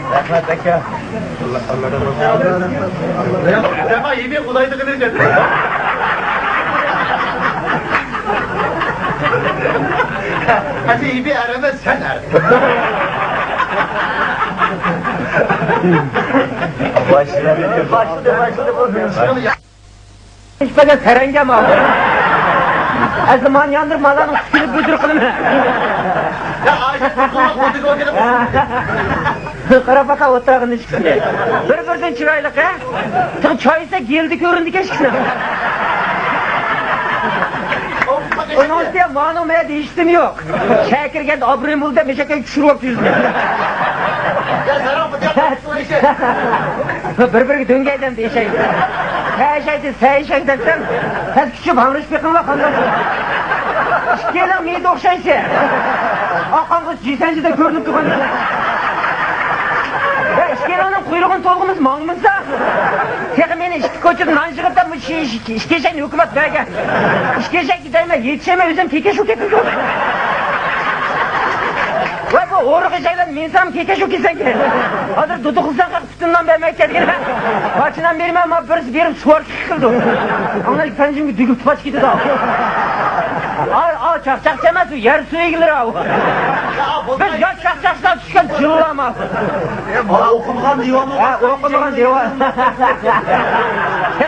Rahmet aka. Allah razı olsun. Ama iyi bir kolaydı kılacak. Hadi iyi bir arada sen ar. Başladı. Hiç böyle serengem abi. Az zaman yandırmadan silip büdür kılın. Ya ağaçta kulak o kadar. Karabaka oturağın içkisine. Bir çıraylık ha. Tığ çaysa geldi göründü keşkine. Onun üstüne manumaya değiştim yok. Şakir geldi abrim buldu meşakken küçürüp yüzüne. Ya sana bu Bir döngeyden değişeyim. Seyşeydi sen. Sen küçük hamriş bir kınla kandan. Gelin miydi okşaysa. Akan kız cisenci de gördük ki kandan. İşkelanın kuyruğun tolğumuz mağımızda. Tek beni koçun nancıqıp da işkeşen hükümet verge. İşkeşen gideyim yetişeme özüm keke şu keke yok. Vay bu oğruk işeylen mensam keke şu kesen ki. Hazır dudu kılsan kalk tutundan vermek ketken. Başından berime ama birisi berip suvar kıldı. Anlayık sen şimdi dügüp baş gitti da. Al çakçak demez o yer suya gelir av. Biz yaş çakçaktan düşken cıllama. Okumagan divan. Okumagan divan.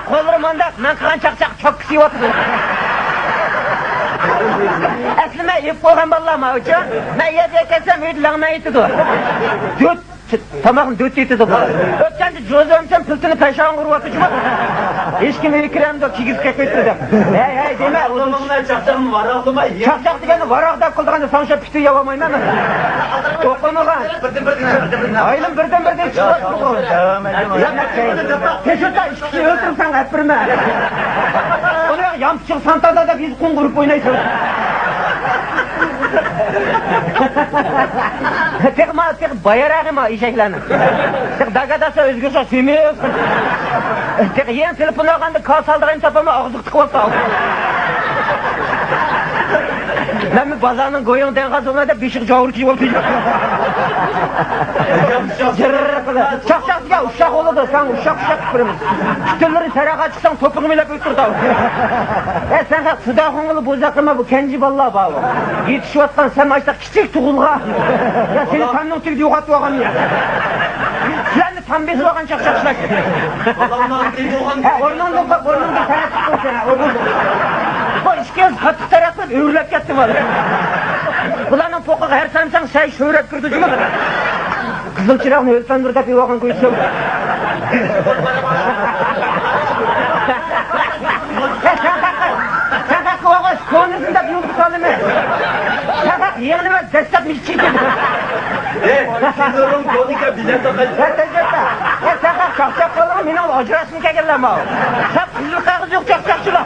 Kollarım andak, ben kıran çakçak çok kısı yotur. Aslında ip koygan ballama uçu. Ben yedi kesem ödülağına yetidu. Tamam döt yetidu bu. Ötken de cozomsen pıltını peşağın kurup atıcı mı? Hiç kim öykürem de kigiz kekettirdim. Hey deme. Oğlumlar çakçak mı var aklıma? Çakçak degeni varaqda kıldığında sanşa pütü yavamayım ama. Okumagan. Ayılım birden çıkart bu. Teşekkür işkisi öldürürsen hepirme. Onu yamçık santada da biz kun kurup oynayacağız. Tek bayarağıma işeklenin. Tek dagadasa özgürse sümüyor. Tek yeni telefon alğanda kal saldırayım tapama ağzı tık olsa. Ben bir bazanın koyun denğaz olmaya da beşik cavurçu oldu. Çak ya uşak oldu sen uşak kıpırımız. Kütürleri serağa çıksan topuğumu ile büyüttür da. Sen kalk suda konulu bozakıma bu kenci vallahi bağlı. Yetişip atkan sen maçta küçük tuğulga. Ya seni tanrının tüydü yuqatı oğan ya. Sen de tam besi oğan çakçakçılar. Ornanda sana çıktın sen. Bu işkez katık tarafı öğürlep kettim var. Bulanın pokuğu her sanırsan say şöhrep kırdı cümle. Kızıl çırağını ölsen bir de bir oğan koysun. Sen kalk oğuz konusunda bir yolcu salımı. Sen kalk yeğenime destek mi çekildi? Sinir'in konika bilet takacak. Sen kalk çakçak kolunu beni ol acırasını kekerleme o. Sen kızıl kağız yok çakçakçılar.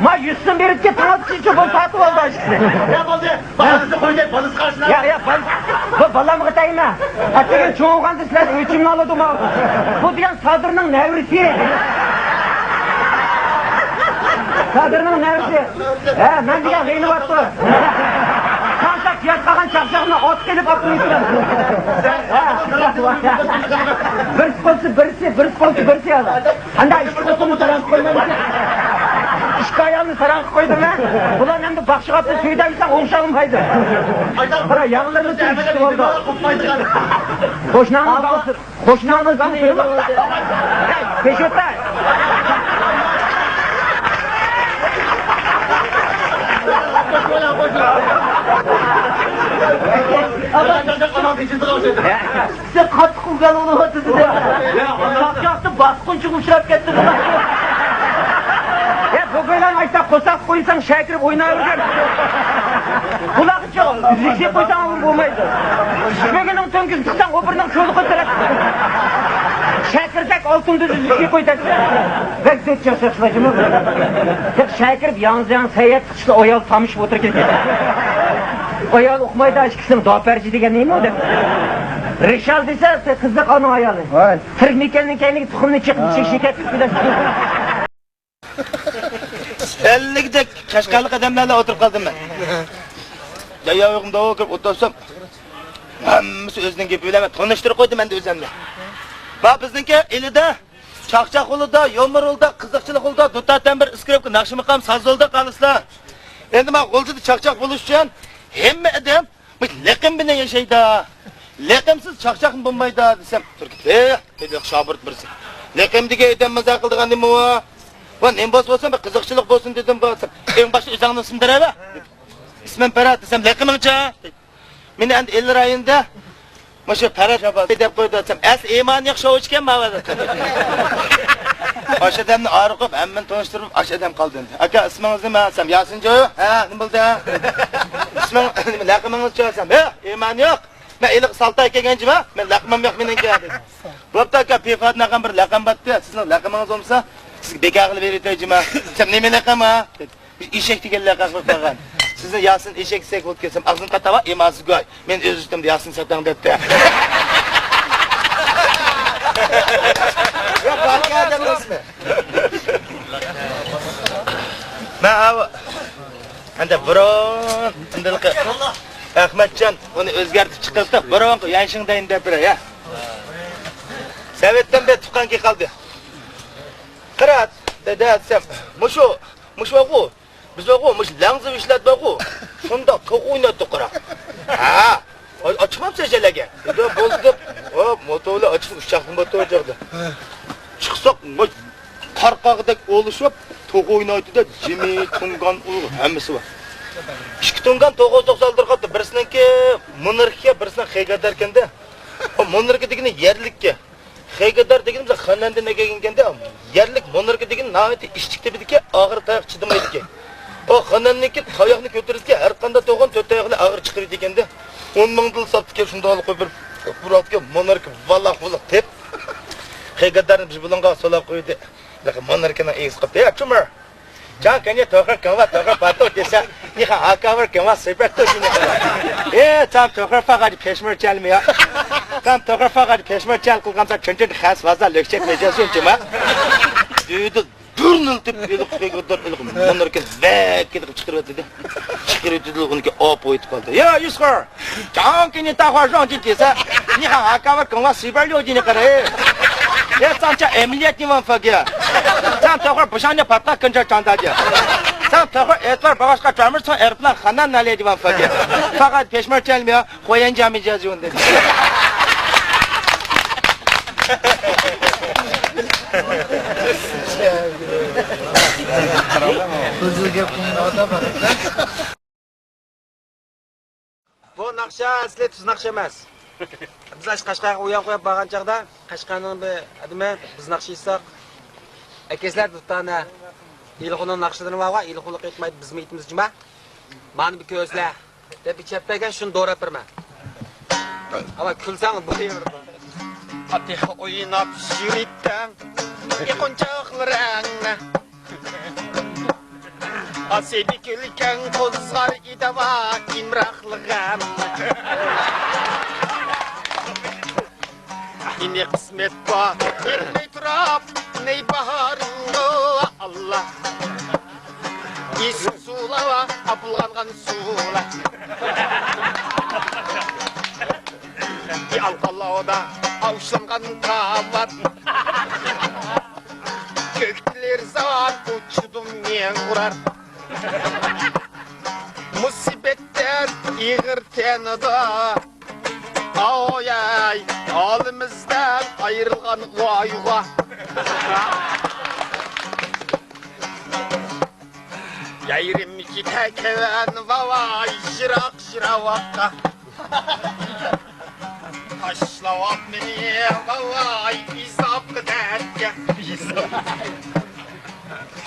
Ma yüzsün bir iki tanıt için bu saati oldu aşkına. Ya oldu? Balınızı koyacak, balınız karşına. Ya balam kıtayım ha. Hatta çoğuğandı sizler ölçümünü aladım ha. Bu diyen Sadır'ın nevrisi. Sadır'ın nevrisi. Ben diyen reyni battı. Çarşak yatkagan çarşağına ot gelip aklını yitiren. Birisi yazar. Handa işki kutumu saran koymamışsın. İşki ayağını saran koydum ha. Ulan hem de bakşı kaptı söyleyemsen oğuşağım kaydı. Bıra yanlarını tüm oldu. Hoşnağını kalsın. Hoşnağını kalsın. Peşotta. Sen katı kulgan onu hatırdı de. Çakçaktı baskın çıkmışırap getti. Ya bugün ayta kosak koysan şakirip oynayırken. Kulak çok, üzükse koysan olur olmaydı. Şüphegenin tönküsü tutsan o birinin çoluğu kıtırır. Şakirtek altın düz üzükse koysan. Bek zet çalışacağım. Tek şakirip yalnız seyyat kışla oyal tamış otururken. Oyal okumaydı aşkısın, doğaperci degen neyim o da? Rişal dese kızlık onun ayalı. Tırk Mikel'nin kendini tukumunu çıkıp şeker tutkuda. 50'de kaşgarlık adamlarla oturup kaldım ben. Yayağımda oturup otursam Hammasi o'zining gapi bilan tanishtirib qo'ydim men o'zimni. Va bizningki elida chaqchaq qo'lida, yo'mir qo'lida, qiziqchilik qo'lida, dutatdan bir iskripka, naqshimiqam, sazolda qalislar. Endi men qo'lida chaqchaq bo'lish uchun hamma odam leqim bilan yashaydi. Leqimsiz chaqchaq bo'lmaydi desam, turkida dedi shogirt birisi. Leqim degan odam mazaq qildigan nima u? Va nima bo'lsa bir qiziqchilik bo'lsin dedim bo'lsam. Eng boshqa o'zingni ismini beraba. İsmim Ferhat desem leqimingcha. Meni endi 50 rayonda Maşa Ferhat deb qo'ydi desam, "As iymon yo'q show ichgan mavada." Aşadamni ariqib, hamman tanishtirib, aşadam qoldi endi. Aka, ismingiz nima desam, "Yasinjoy." "Ha, nima bo'ldi?" "Isming nima? Laqimingizchi?" desam, "Ha, iymon yo'q. Men iliq salta kelganjima, men laqimim yo'q meningki." dedi. "Bo'pti aka, Pefat bir laqam batdi. Sizning laqimingiz bo'lsa, sizga bekor qilib berayjima." Desam, "Nima laqam ha?" dedi. "Eshak degan laqam qilib qo'ygan." Sizni Yasin eshak sek bo'lib kelsam, og'zim qatava emas go'y. Men o'z ustimda Yasin satang debdi. Ya balki adam ismi. Men anda biron indilqi Ahmadjon uni o'zgartirib chiqibdi. Biron yanshingdayin deb bera ya. Sovetdan beri tuqqanki qoldi. Qirat dedi desam, mushu biz o'qumuş langzib ishlatib o'qu. Shunda to'q o'ynatdi qara. Ha, ochmamsa jalaga. Dedi bo'ldi deb, hop, motorni ochib ushaqni motor joqdi. Chiqsoq, qarqog'idek olishib, to'q o'ynaydi-da, jimi, tungan ulug' hammasi bor. Ikki tungan to'g'o soldirqatdi. Birisiniki monarxiya, birisini xegadar ekanda. O monarxiya degani yerlikka. Xegadar degani biz xonandan kelganda, yerlik monarxiya degani navati ishchik debidiki, og'ir tayoq chidamaydi ekan. O xonanniki tayoqni ko'tarishga har qanday to'g'on to'rt oyoqli og'ir chiqirdi ekanda. 10 ming dil sotdi shunda olib qo'yib bir buratga monarxiya valloh deb xegadarni biz bulunga solab qo'ydi. Lekin monarxiyani egis qilib, "Ya, chumar. Jan kanya to'g'ri kanva to'g'ri pato desa, ni ha akavar kanva sepato dini." Tam to'g'ri faqat peshmir chalmiya. Tam to'g'ri faqat peshmir chal qilgansa chunchun xas vaza lekchak mejasunchima. Dedi Durnultib elib xegadar elib monarxiya vakit chiqirib dedi. Chiqirib dedi uniki op o'yitib qoldi. "Ya, Yusqor. Jan kanya taxwa jonji desa, ni ha akavar kanva sepato dini qara." Ya sancha emniyet niman fagiya. Sen to'g'ri bishani patlaq qancha chandaji. Sen to'g'ri etvar bag'ashqa charmir son erplan xanan naledi man fagiya. Faqat peshmir chalmiya, qo'yan jami jazun dedi. Bu naqsha asli tuz naqsha emas. Biz Qashqarga uyan qo'yib borgan chaqda, Qashqarning bir adimi biz naqsha isak. Akeslar tutana ilxo'ning naqshalarini va ilxo'liq etmaydi biz aytimiz jima. Mani bir ko'zlar deb chappagan shuni do'rab birman. Ama kulsang bu yer. Ati o'ynab shiritdan iqonchaqlarangna. Asedi kulkan qo'zg'ar idava imraqlig'am. İni kısmet var, ne turap, ne baharında Allah. İsim sula var, apılgangan sula. Alqalada avuşlangan kavat. Köktiler zaman uçudum men kurar. Musibetler iğir tenida. Ay, alimizden ayrılgan vayuğa. Yayrim ki tekeven vay şirak vakka. Taşlavat beni vay izap kıderke.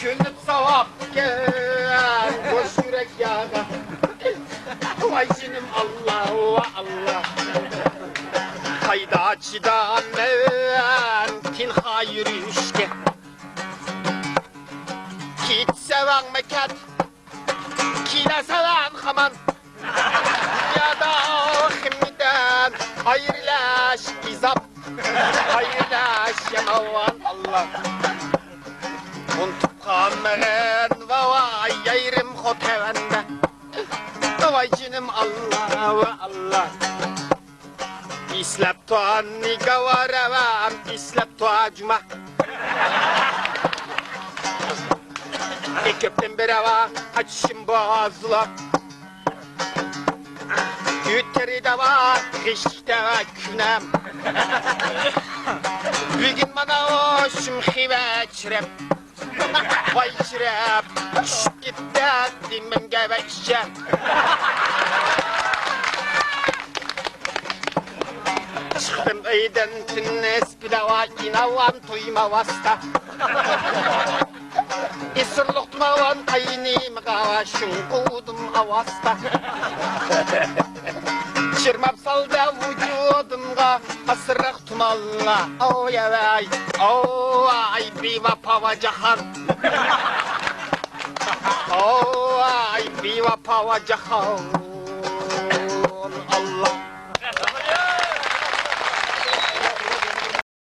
Kündüt savap gel boş yürek yaga. Vay canım Allah Allah. Hayda çıdan men tin hayır işke. Kit seven mekat, kine seven haman. Ya da himden hayırlaş izap, hayırlaş yamavan Allah. Untup kamen vay yayrim hotevende. Vay canım Allah Allah. İslap tuan nigavaravam, islap tuacuma. Köpten berava, açışım boğazla. Yütteri de var, işte künem. Bugün bana hoşum hive çirep. Vay çirep, düşüp gitti, dimim gebe işem. Çıktım öyden tünnes pilava, inavan tuyma vasta. İsirlik tumavan kaynim gava, şunkudum avasta. Çirmap salda vücudumga, asırık tumalla. Oy ay, oy biva pava cahan. Oy biva pava cahan.